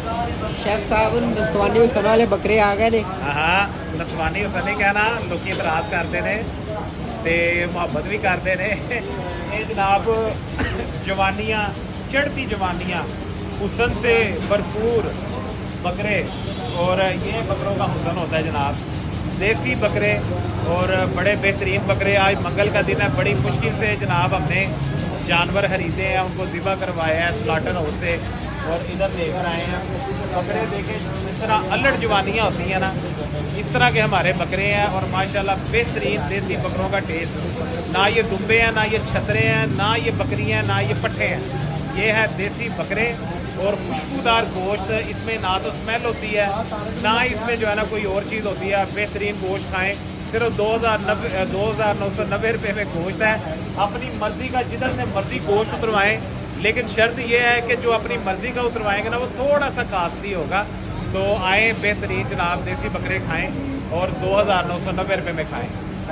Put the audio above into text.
Chef साहब नसवानी हुसन वाले बकरे आ गए ने। हाँ नसवानी हुसन नहीं कहना, लोग इतराज करते हैं तो मुहब्बत भी करते हैं। ये जनाब जवानियाँ, चढ़ती जवानियाँ, हुसन से भरपूर बकरे, और ये बकरों का हुसन होता है जनाब। देसी बकरे और बड़े बेहतरीन बकरे। आज मंगल का दिन है, बड़ी मुश्किल से जनाब हमने जानवर खरीदे हैं, उनको ज़िबा करवाया है स्लॉटर हाउस से, और इधर लेकर आए हैं बकरे। देखें इस तरह अल्लड़ जवानियाँ होती हैं ना, इस तरह के हमारे बकरे हैं। और माशाल्लाह बेहतरीन देसी बकरों का टेस्ट। ना ये दुम्बे हैं, ना ये छतरे हैं, ना ये बकरी हैं, ना ये पट्ठे हैं। ये है देसी बकरे और खुशबूदार गोश्त। इसमें ना तो स्मेल होती है, ना इसमें जो है ना कोई और चीज़ होती है। बेहतरीन गोश्त खाएँ। सिर्फ 2,990 रुपये में गोश्त है। अपनी मर्ज़ी का जिधर से मर्ज़ी गोश्त उतरवाएँ, लेकिन शर्त यह है कि जो अपनी मर्ज़ी का उतरवाएंगे ना वो थोड़ा सा कास्टली होगा। तो आएँ बेहतरीन जनाब देसी बकरे खाएँ और 2,990 रुपये में खाएँ।